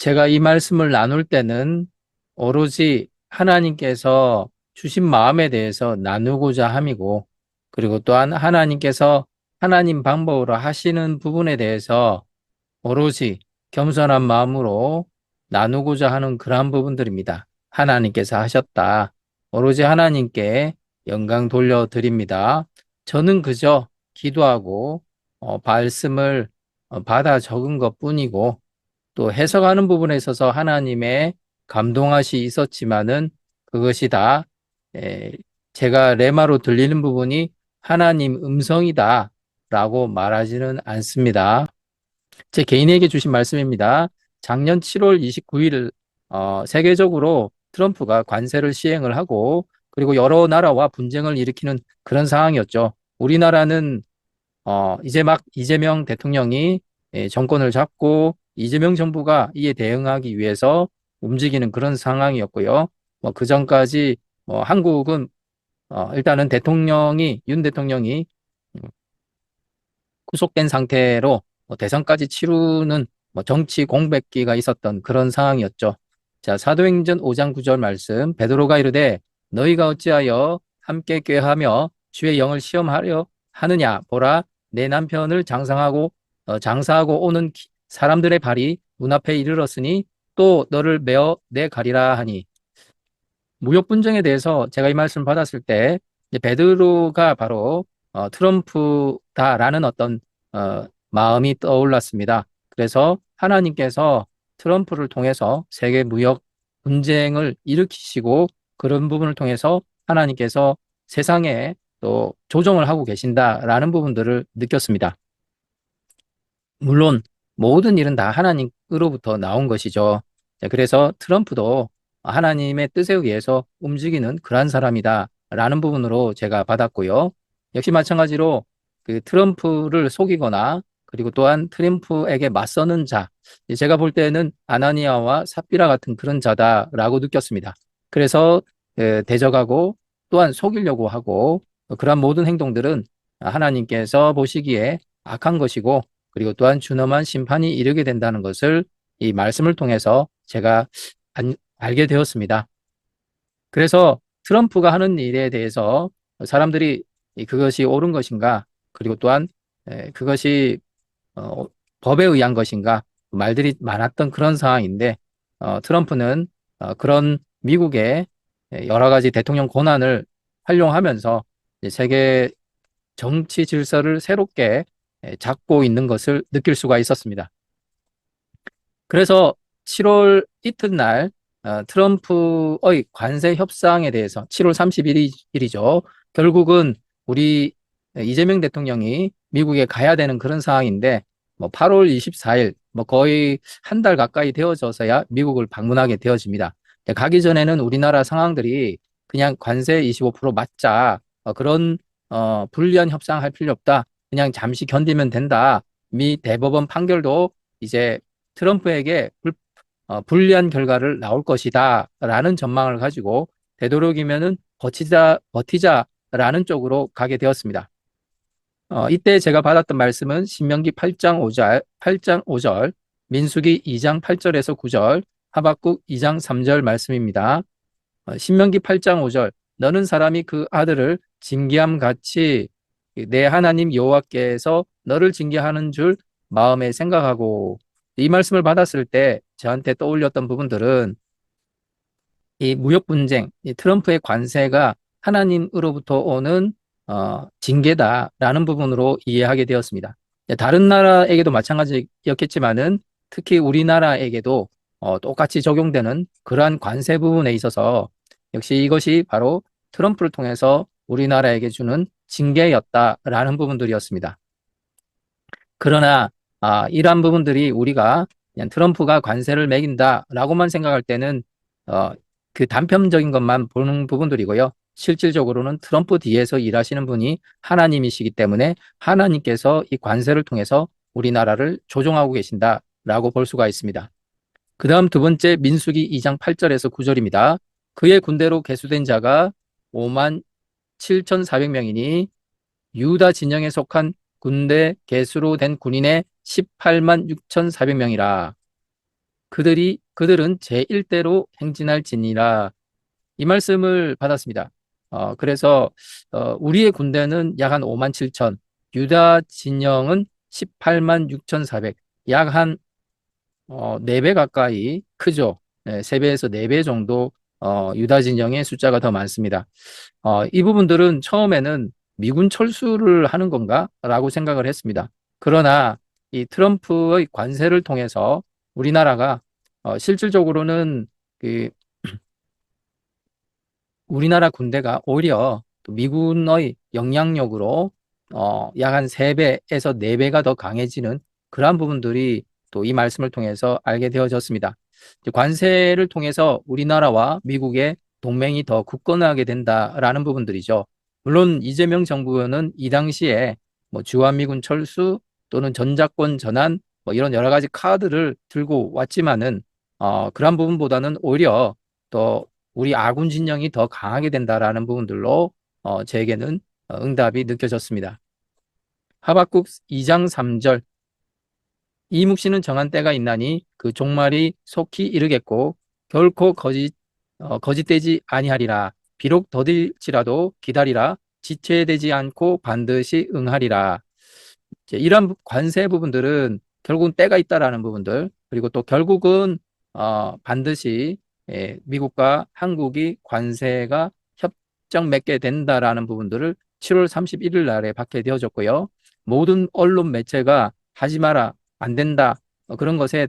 제가 이 말씀을 나눌 때는 오로지 하나님께서 주신 마음에 대해서 나누고자 함이고, 그리고 또한 하나님께서 하나님 방법으로 하시는 부분에 대해서 오로지 겸손한 마음으로 나누고자 하는 그러한 부분들입니다. 하나님께서 하셨다. 오로지 하나님께 영광 돌려드립니다. 저는 그저 기도하고 말씀을 받아 적은 것뿐이고, 또 해석하는 부분에 있어서 하나님의 감동하시 있었지만은 그것이 다 에, 제가 레마로 들리는 부분이 하나님 음성이다 라고 말하지는 않습니다. 제 개인에게 주신 말씀입니다. 작년 7월 29일 세계적으로 트럼프가 관세를 시행을 하고, 그리고 여러 나라와 분쟁을 일으키는 그런 상황이었죠. 우리나라는 이제 막 이재명 대통령이 정권을 잡고 이재명 정부가 이에 대응하기 위해서 움직이는 그런 상황이었고요. 뭐 그 전까지 한국은 일단은 윤 대통령이 구속된 상태로 대선까지 치르는 정치 공백기가 있었던 그런 상황이었죠. 자, 사도행전 5장 9절 말씀, 베드로가 이르되 너희가 어찌하여 함께 꾀하며 주의 영을 시험하려 하느냐 보라 내 남편을 장사하고 오는 사람들의 발이 문 앞에 이르렀으니 또 너를 메어 내 가리라 하니. 무역 분쟁에 대해서 제가 이 말씀 받았을 때 이제 베드로가 바로 트럼프다라는 어떤 마음이 떠올랐습니다. 그래서 하나님께서 트럼프를 통해서 세계 무역 분쟁을 일으키시고, 그런 부분을 통해서 하나님께서 세상에 또 조정을 하고 계신다라는 부분들을 느꼈습니다. 물론 모든 일은 다 하나님으로부터 나온 것이죠. 자, 그래서 트럼프도 하나님의 뜻에 의해서 움직이는 그러한 사람이다라는 부분으로 제가 받았고요. 역시 마찬가지로 그 트럼프를 속이거나, 그리고 또한 트럼프에게 맞서는 자, 제가 볼 때는 아나니아와 삽비라 같은 그런 자다라고 느꼈습니다. 그래서 대적하고 또한 속이려고 하고, 그러한 모든 행동들은 하나님께서 보시기에 악한 것이고, 그리고 또한 준엄한 심판이 이르게 된다는 것을 이 말씀을 통해서 제가 알게 되었습니다. 그래서 트럼프가 하는 일에 대해서 사람들이 그것이 옳은 것인가, 그리고 또한 그것이 어, 법에 의한 것인가 말들이 많았던 그런 상황인데, 트럼프는 그런 미국의 여러 가지 대통령 권한을 활용하면서 세계 정치 질서를 새롭게 잡고 있는 것을 느낄 수가 있었습니다. 그래서 7월 이튿날 트럼프의 관세 협상에 대해서 7월 31일이죠. 결국은 우리 이재명 대통령이 미국에 가야 되는 그런 상황인데, 뭐 8월 24일, 뭐 거의 한 달 가까이 되어져서야 미국을 방문하게 되어집니다. 가기 전에는 우리나라 상황들이 그냥 관세 25% 맞자, 그런 불리한 협상할 필요 없다, 그냥 잠시 견디면 된다, 미 대법원 판결도 이제 트럼프에게 불리한 결과를 나올 것이다 라는 전망을 가지고 되도록이면은 버티자라는 쪽으로 가게 되었습니다. 이때 제가 받았던 말씀은 신명기 8장 5절, 민수기 2장 8절에서 9절, 하박국 2장 3절 말씀입니다. 신명기 8장 5절, 너는 사람이 그 아들을 징계함 같이 내 하나님 여호와께서 너를 징계하는 줄 마음에 생각하고. 이 말씀을 받았을 때 저한테 떠올렸던 부분들은 이 무역 분쟁, 이 트럼프의 관세가 하나님으로부터 오는 징계다라는 부분으로 이해하게 되었습니다. 다른 나라에게도 마찬가지였겠지만은 특히 우리나라에게도 똑같이 적용되는 그러한 관세 부분에 있어서 역시 이것이 바로 트럼프를 통해서 우리나라에게 주는 징계였다라는 부분들이었습니다. 그러나 이러한 부분들이 우리가 그냥 트럼프가 관세를 매긴다라고만 생각할 때는 어, 그 단편적인 것만 보는 부분들이고요. 실질적으로는 트럼프 뒤에서 일하시는 분이 하나님이시기 때문에 하나님께서 이 관세를 통해서 우리나라를 조종하고 계신다라고 볼 수가 있습니다. 그 다음 두 번째 민수기 2장 8절에서 9절입니다. 그의 군대로 계수된 자가 5만 7,400명이니 유다 진영에 속한 군대 개수로 된 군인의 18만 6,400명이라. 그들은 제1대로 행진할지니라. 이 말씀을 받았습니다. 그래서 우리의 군대는 약 한 5만 7천, 유다 진영은 18만 6,400, 약 한 4배 가까이 크죠. 네, 3배에서 4배 정도 유다 진영의 숫자가 더 많습니다. 이 부분들은 처음에는 미군 철수를 하는 건가? 라고 생각을 했습니다. 그러나 이 트럼프의 관세를 통해서 우리나라가 실질적으로는 그 우리나라 군대가 오히려 또 미군의 영향력으로 약 한 3배에서 4배가 더 강해지는 그러한 부분들이 또 이 말씀을 통해서 알게 되어졌습니다. 관세를 통해서 우리나라와 미국의 동맹이 더 굳건하게 된다라는 부분들이죠. 물론 이재명 정부는 이 당시에 뭐 주한미군 철수 또는 전작권 전환 뭐 이런 여러 가지 카드를 들고 왔지만은 그런 부분보다는 오히려 또 우리 아군 진영이 더 강하게 된다라는 부분들로 제게는 응답이 느껴졌습니다. 하박국 2장 3절 이묵시는 정한 때가 있나니 그 종말이 속히 이르겠고 결코 거짓되지 아니하리라. 비록 더딜지라도 기다리라. 지체되지 않고 반드시 응하리라. 이런 관세 부분들은 결국은 때가 있다라는 부분들, 그리고 또 결국은 반드시 미국과 한국이 관세가 협정 맺게 된다라는 부분들을 7월 31일 날에 받게 되어졌고요. 모든 언론 매체가 하지 마라, 안 된다, 그런 것에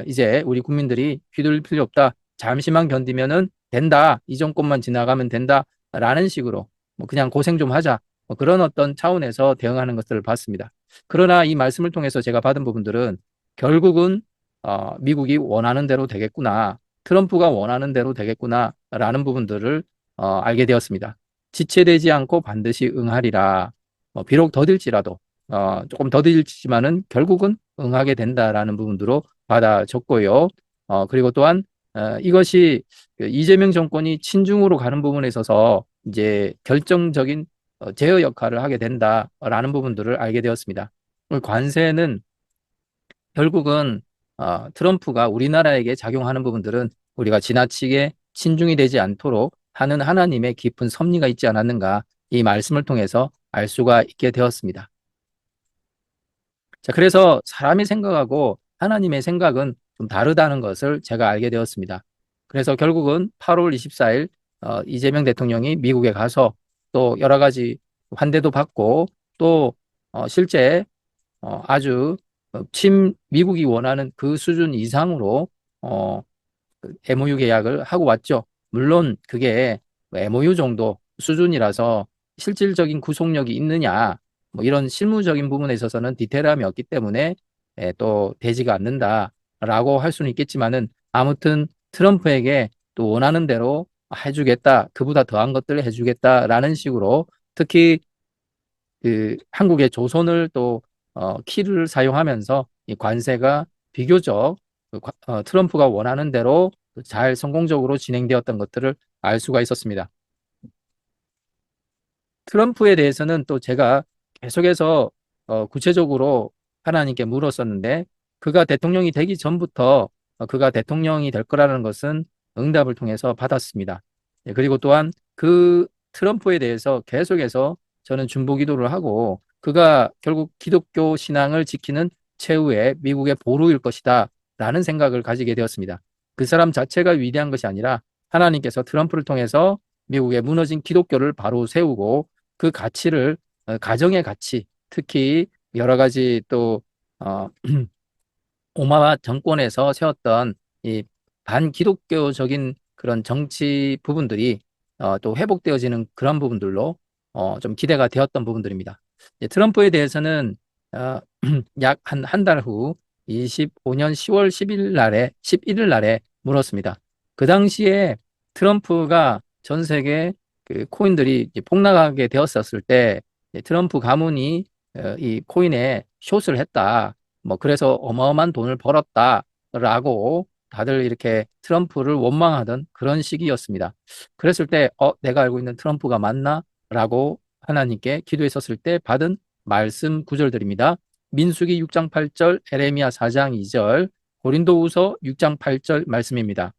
이제 우리 국민들이 휘둘릴 필요 없다. 잠시만 견디면은 된다. 이 정권만 지나가면 된다. 라는 식으로 뭐 그냥 고생 좀 하자. 뭐 그런 어떤 차원에서 대응하는 것들을 봤습니다. 그러나 이 말씀을 통해서 제가 받은 부분들은 결국은 미국이 원하는 대로 되겠구나. 트럼프가 원하는 대로 되겠구나. 라는 부분들을 알게 되었습니다. 지체되지 않고 반드시 응하리라. 비록 더딜지라도 조금 더딜지만은 결국은 응하게 된다라는 부분으로 받아줬고요. 그리고 또한 이것이 그 이재명 정권이 친중으로 가는 부분에 있어서 이제 결정적인 제어 역할을 하게 된다라는 부분들을 알게 되었습니다. 관세는 결국은 트럼프가 우리나라에게 작용하는 부분들은 우리가 지나치게 친중이 되지 않도록 하는 하나님의 깊은 섭리가 있지 않았는가 이 말씀을 통해서 알 수가 있게 되었습니다. 자, 그래서 사람의 생각하고 하나님의 생각은 좀 다르다는 것을 제가 알게 되었습니다. 그래서 결국은 8월 24일 이재명 대통령이 미국에 가서 또 여러 가지 환대도 받고 또 실제 아주 미국이 원하는 그 수준 이상으로 어, MOU 계약을 하고 왔죠. 물론 그게 MOU 정도 수준이라서 실질적인 구속력이 있느냐, 뭐 이런 실무적인 부분에 있어서는 디테일함이 없기 때문에 또 되지가 않는다라고 할 수는 있겠지만은 아무튼 트럼프에게 또 원하는 대로 해주겠다, 그보다 더한 것들을 해주겠다라는 식으로 특히 그 한국의 조선을 또 키를 사용하면서 이 관세가 비교적 트럼프가 원하는 대로 잘 성공적으로 진행되었던 것들을 알 수가 있었습니다. 트럼프에 대해서는 또 제가 계속해서 구체적으로 하나님께 물었었는데 그가 대통령이 되기 전부터 그가 대통령이 될 거라는 것은 응답을 통해서 받았습니다. 그리고 또한 그 트럼프에 대해서 계속해서 저는 중보 기도를 하고 그가 결국 기독교 신앙을 지키는 최후의 미국의 보루일 것이다 라는 생각을 가지게 되었습니다. 그 사람 자체가 위대한 것이 아니라 하나님께서 트럼프를 통해서 미국의 무너진 기독교를 바로 세우고 그 가치를 가정의 가치, 특히 여러 가지 또 오바마 정권에서 세웠던 이 반기독교적인 그런 정치 부분들이 또 회복되어지는 그런 부분들로 좀 기대가 되었던 부분들입니다. 트럼프에 대해서는 약 한 달 후 25년 10월 10일 날에 11일 날에 물었습니다. 그 당시에 트럼프가 전 세계 그 코인들이 폭락하게 되었었을 때 트럼프 가문이 이 코인에 숏을 했다. 뭐 그래서 어마어마한 돈을 벌었다라고 다들 이렇게 트럼프를 원망하던 그런 시기였습니다. 그랬을 때 내가 알고 있는 트럼프가 맞나? 라고 하나님께 기도했었을 때 받은 말씀 구절들입니다. 민수기 6장 8절, 에레미야 4장 2절, 고린도후서 6장 8절 말씀입니다.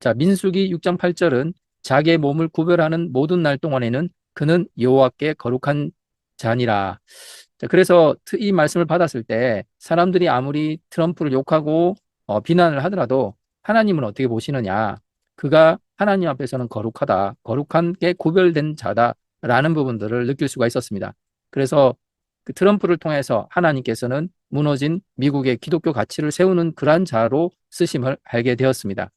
자, 민수기 6장 8절은 자기의 몸을 구별하는 모든 날 동안에는 그는 여호와께 거룩한 자니라. 자, 그래서 이 말씀을 받았을 때 사람들이 아무리 트럼프를 욕하고 비난을 하더라도 하나님은 어떻게 보시느냐? 그가 하나님 앞에서는 거룩하다, 거룩한 게 구별된 자다라는 부분들을 느낄 수가 있었습니다. 그래서 그 트럼프를 통해서 하나님께서는 무너진 미국의 기독교 가치를 세우는 그러한 자로 쓰심을 알게 되었습니다.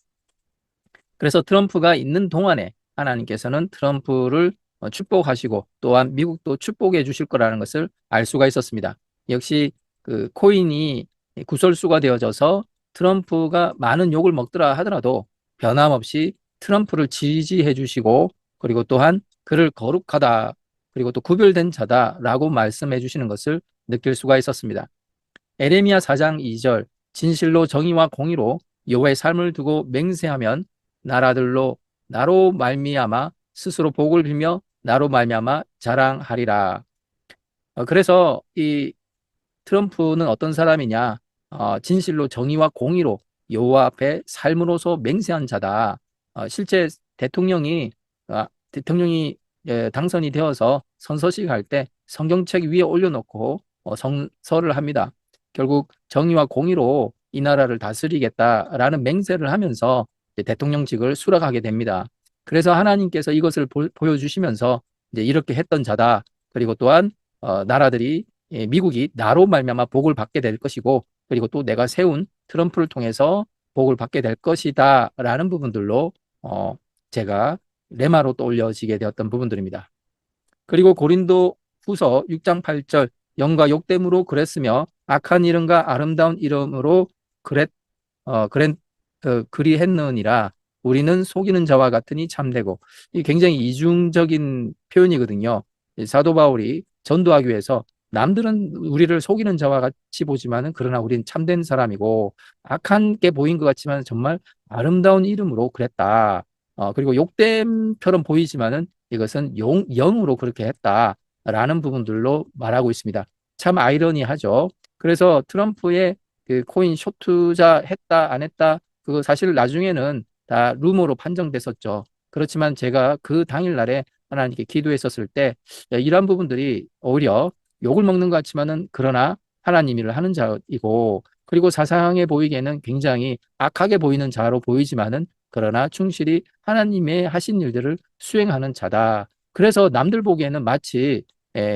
그래서 트럼프가 있는 동안에 하나님께서는 트럼프를 축복하시고 또한 미국도 축복해 주실 거라는 것을 알 수가 있었습니다. 역시 그 코인이 구설수가 되어져서 트럼프가 많은 욕을 먹더라 하더라도 변함없이 트럼프를 지지해 주시고 그리고 또한 그를 거룩하다 그리고 또 구별된 자다라고 말씀해 주시는 것을 느낄 수가 있었습니다. 에레미야 4장 2절 진실로 정의와 공의로 여호와의 삶을 두고 맹세하면 나라들로 나로 말미암아 스스로 복을 빌며 나로 말미암아 자랑하리라. 그래서 이 트럼프는 어떤 사람이냐? 진실로 정의와 공의로 여호와 앞에 삶으로서 맹세한 자다. 실제 대통령이 당선이 되어서 선서식 할 때 성경책 위에 올려놓고 성서를 합니다. 결국 정의와 공의로 이 나라를 다스리겠다라는 맹세를 하면서 대통령직을 수락하게 됩니다. 그래서 하나님께서 이것을 보여주시면서 이제 이렇게 했던 자다. 그리고 또한 나라들이 미국이 나로 말미암아 복을 받게 될 것이고 그리고 또 내가 세운 트럼프를 통해서 복을 받게 될 것이다라는 부분들로 제가 레마로 떠올려지게 되었던 부분들입니다. 그리고 고린도 후서 6장 8절 영과 욕됨으로 그랬으며 악한 이름과 아름다운 이름으로 그리했느니라 우리는 속이는 자와 같으니 참되고 이 굉장히 이중적인 표현이거든요. 사도 바울이 전도하기 위해서 남들은 우리를 속이는 자와 같이 보지만은 그러나 우리는 참된 사람이고 악한 게 보인 것 같지만 정말 아름다운 이름으로 그랬다. 그리고 욕됨처럼 보이지만은 이것은 영으로 그렇게 했다라는 부분들로 말하고 있습니다. 참 아이러니하죠. 그래서 트럼프의 그 코인 숏 투자 했다 안 했다 그거 사실 나중에는 다 루머로 판정됐었죠. 그렇지만 제가 그 당일날에 하나님께 기도했었을 때 이러한 부분들이 오히려 욕을 먹는 것 같지만은 그러나 하나님 일을 하는 자이고 그리고 사상해 보이기에는 굉장히 악하게 보이는 자로 보이지만은 그러나 충실히 하나님의 하신 일들을 수행하는 자다. 그래서 남들 보기에는 마치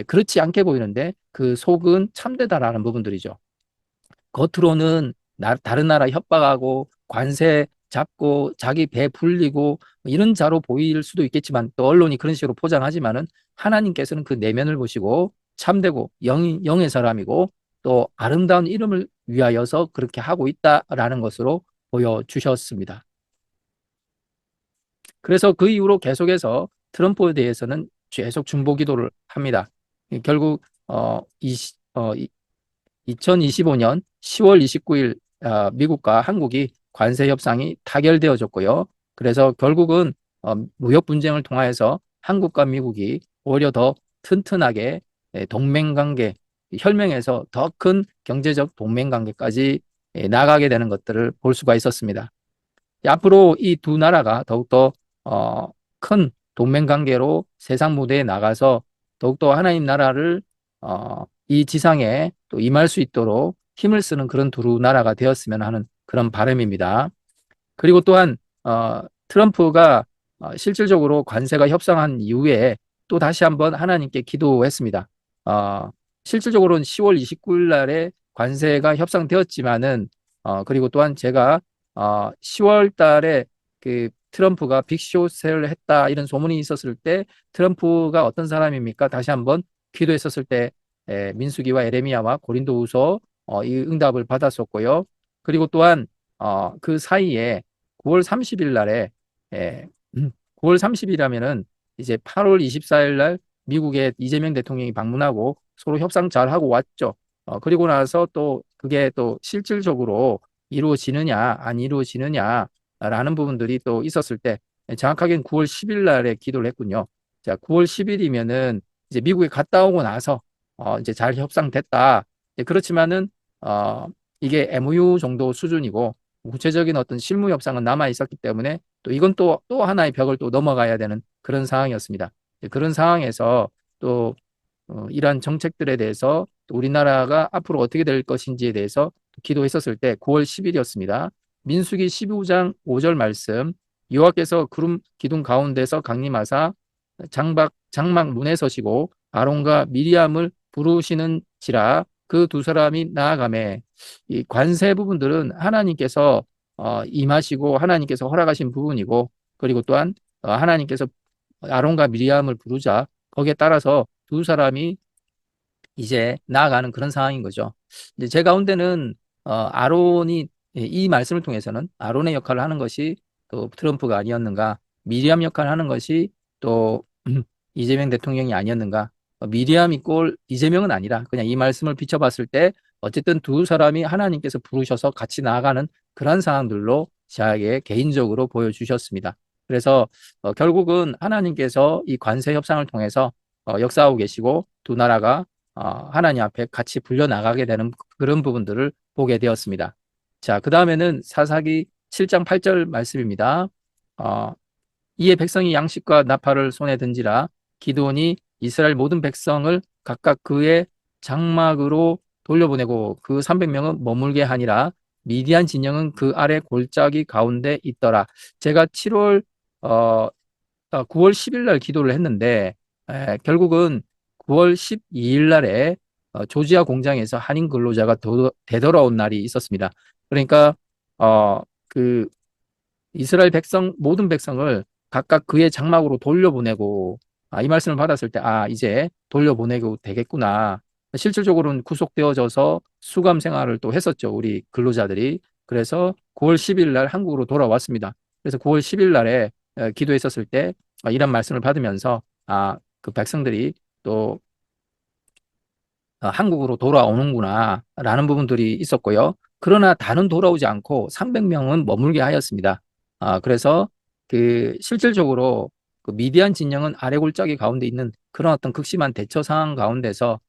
그렇지 않게 보이는데 그 속은 참되다라는 부분들이죠. 겉으로는 다른 나라 협박하고 관세 잡고 자기 배 불리고 이런 자로 보일 수도 있겠지만 또 언론이 그런 식으로 포장하지만은 하나님께서는 그 내면을 보시고 참되고 영의 사람이고 또 아름다운 이름을 위하여서 그렇게 하고 있다라는 것으로 보여주셨습니다. 그래서 그 이후로 계속해서 트럼프에 대해서는 계속 중보 기도를 합니다. 결국 2025년 10월 29일 미국과 한국이 관세 협상이 타결되어졌고요. 그래서 결국은 무역 분쟁을 통하여서 한국과 미국이 오히려 더 튼튼하게 동맹 관계, 혈맹에서 더 큰 경제적 동맹 관계까지 나가게 되는 것들을 볼 수가 있었습니다. 앞으로 이 두 나라가 더욱더 큰 동맹 관계로 세상 무대에 나가서 더욱더 하나님 나라를 이 지상에 또 임할 수 있도록 힘을 쓰는 그런 두 나라가 되었으면 하는 그런 바람입니다. 그리고 또한 트럼프가 실질적으로 관세가 협상한 이후에 또 다시 한번 하나님께 기도했습니다. 실질적으로는 10월 29일 날에 관세가 협상되었지만은 그리고 또한 제가 10월 달에 그 트럼프가 빅쇼트를 했다 이런 소문이 있었을 때 트럼프가 어떤 사람입니까? 다시 한번 기도했었을 때 민수기와 에레미야와 고린도후서 이 응답을 받았었고요. 그리고 또한 그 사이에 9월 30일 날에 9월 30일이라면은 이제 8월 24일 날 미국의 이재명 대통령이 방문하고 서로 협상 잘 하고 왔죠. 그리고 나서 또 그게 또 실질적으로 이루어지느냐 안 이루어지느냐라는 부분들이 또 있었을 때 정확하게는 9월 10일 날에 기도를 했군요. 자, 9월 10일이면은 이제 미국에 갔다 오고 나서 이제 잘 협상됐다. 그렇지만은 이게 MOU 정도 수준이고 구체적인 어떤 실무 협상은 남아 있었기 때문에 또 이건 또 하나의 벽을 또 넘어가야 되는 그런 상황이었습니다. 그런 상황에서 또 이러한 정책들에 대해서 또 우리나라가 앞으로 어떻게 될 것인지에 대해서 기도했었을 때 9월 10일이었습니다. 민수기 15장 5절 말씀 여호와께서 구름 기둥 가운데서 강림하사 장막 문에 서시고 아론과 미리암을 부르시는지라 그 두 사람이 나아가매 이 관세 부분들은 하나님께서 임하시고 하나님께서 허락하신 부분이고 그리고 또한 하나님께서 아론과 미리암을 부르자 거기에 따라서 두 사람이 이제 나아가는 그런 상황인 거죠. 이제 제 가운데는 아론이 이 말씀을 통해서는 아론의 역할을 하는 것이 또 트럼프가 아니었는가, 미리암 역할을 하는 것이 또 이재명 대통령이 아니었는가, 미리암이 꼴 이재명은 아니라 그냥 이 말씀을 비춰봤을 때 어쨌든 두 사람이 하나님께서 부르셔서 같이 나아가는 그런 상황들로 저에게 개인적으로 보여주셨습니다. 그래서 결국은 하나님께서 이 관세 협상을 통해서 역사하고 계시고 두 나라가 하나님 앞에 같이 불려나가게 되는 그런 부분들을 보게 되었습니다. 자, 그 다음에는 사사기 7장 8절 말씀입니다. 어, 이에 백성이 양식과 나팔을 손에 든지라 기드온이 이스라엘 모든 백성을 각각 그의 장막으로 돌려보내고 그 300명은 머물게 하니라 미디안 진영은 그 아래 골짜기 가운데 있더라. 제가 9월 10일 날 기도를 했는데 결국은 9월 12일 날에 조지아 공장에서 한인 근로자가 되돌아온 날이 있었습니다. 그러니까 그 이스라엘 백성 모든 백성을 각각 그의 장막으로 돌려보내고 이 말씀을 받았을 때 이제 돌려보내고 되겠구나. 실질적으로는 구속되어져서 수감 생활을 또 했었죠. 우리 근로자들이. 그래서 9월 10일 날 한국으로 돌아왔습니다. 그래서 9월 10일 날에 기도했었을 때 이런 말씀을 받으면서 그 백성들이 또 한국으로 돌아오는구나 라는 부분들이 있었고요. 그러나 다는 돌아오지 않고 300명은 머물게 하였습니다. 그래서 그 실질적으로 그 미디안 진영은 아래 골짜기 가운데 있는 그런 어떤 극심한 대처 상황 가운데서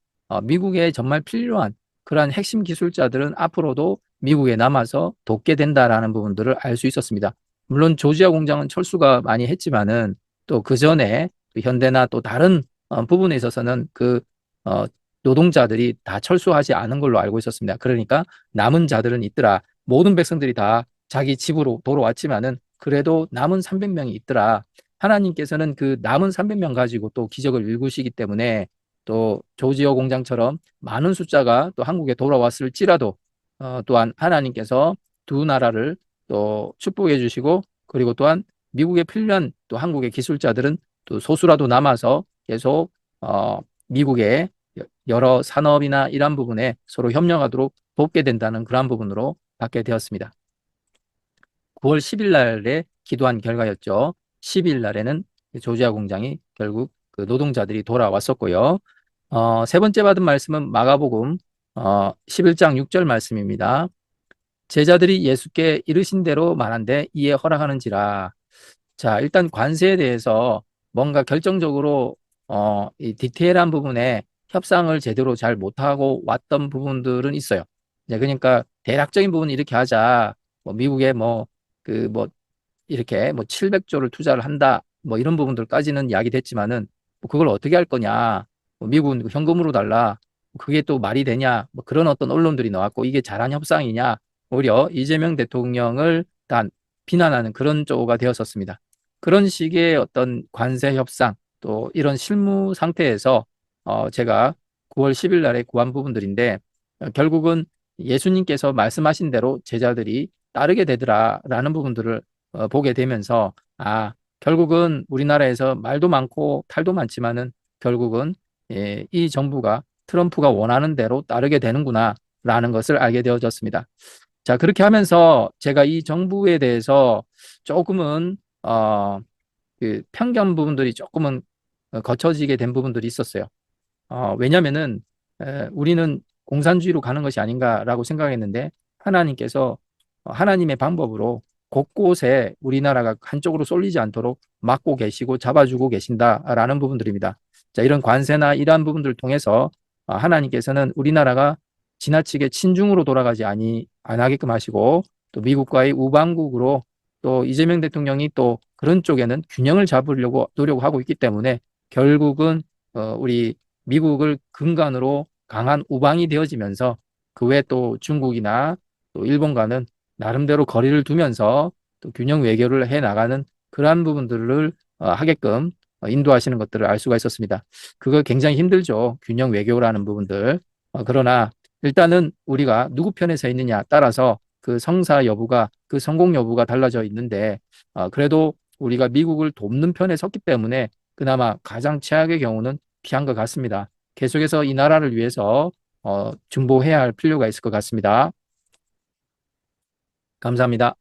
미국에 정말 필요한 그러한 핵심 기술자들은 앞으로도 미국에 남아서 돕게 된다라는 부분들을 알 수 있었습니다. 물론 조지아 공장은 철수가 많이 했지만은 또 그 전에 현대나 또 다른 부분에 있어서는 그 어, 노동자들이 다 철수하지 않은 걸로 알고 있었습니다. 그러니까 남은 자들은 있더라. 모든 백성들이 다 자기 집으로 돌아왔지만은 그래도 남은 300명이 있더라. 하나님께서는 그 남은 300명 가지고 또 기적을 일구시기 때문에 또 조지어 공장처럼 많은 숫자가 또 한국에 돌아왔을지라도 또한 하나님께서 두 나라를 또 축복해 주시고 그리고 또한 미국에 필요한 또 한국의 기술자들은 또 소수라도 남아서 계속 미국의 여러 산업이나 이러한 부분에 서로 협력하도록 돕게 된다는 그러한 부분으로 받게 되었습니다. 9월 10일 날에 기도한 결과였죠. 12일 날에는 조지아 공장이 결국 그 노동자들이 돌아왔었고요. 세 번째 받은 말씀은 마가복음 11장 6절 말씀입니다. 제자들이 예수께 이르신 대로 말한데 이에 허락하는지라. 자, 일단 관세에 대해서 뭔가 결정적으로 이 디테일한 부분에 협상을 제대로 잘 못하고 왔던 부분들은 있어요. 네, 그러니까 대략적인 부분 이렇게 하자. 뭐 미국에 뭐 이렇게 뭐 700조를 투자를 한다. 뭐 이런 부분들까지는 이야기됐지만은 뭐 그걸 어떻게 할 거냐. 뭐 미국은 현금으로 달라. 그게 또 말이 되냐. 뭐 그런 어떤 언론들이 나왔고 이게 잘한 협상이냐. 오히려 이재명 대통령을 단 비난하는 그런 쪽가 되었었습니다. 그런 식의 어떤 관세 협상 또 이런 실무 상태에서 제가 9월 10일 날에 구한 부분들인데 결국은 예수님께서 말씀하신 대로 제자들이 따르게 되더라라는 부분들을 보게 되면서 결국은 우리나라에서 말도 많고 탈도 많지만은 결국은 이 정부가 트럼프가 원하는 대로 따르게 되는구나라는 것을 알게 되어졌습니다. 자, 그렇게 하면서 제가 이 정부에 대해서 조금은 그 편견 부분들이 조금은 거쳐지게 된 부분들이 있었어요. 왜냐면은 우리는 공산주의로 가는 것이 아닌가라고 생각했는데 하나님께서 하나님의 방법으로 곳곳에 우리나라가 한쪽으로 쏠리지 않도록 막고 계시고 잡아주고 계신다라는 부분들입니다. 자, 이런 관세나 이러한 부분들을 통해서 하나님께서는 우리나라가 지나치게 친중으로 돌아가지 안 하게끔 하시고 또 미국과의 우방국으로 또 이재명 대통령이 또 그런 쪽에는 균형을 잡으려고 노력하고 있기 때문에 결국은 우리 미국을 근간으로 강한 우방이 되어지면서 그 외 또 중국이나 또 일본과는 나름대로 거리를 두면서 또 균형 외교를 해 나가는 그러한 부분들을 하게끔 인도하시는 것들을 알 수가 있었습니다. 그거 굉장히 힘들죠. 균형 외교라는 부분들. 그러나 일단은 우리가 누구 편에 서 있느냐 따라서 그 성사 여부가 그 성공 여부가 달라져 있는데 그래도 우리가 미국을 돕는 편에 섰기 때문에 그나마 가장 최악의 경우는 피한 것 같습니다. 계속해서 이 나라를 위해서 중보해야 할 필요가 있을 것 같습니다. 감사합니다.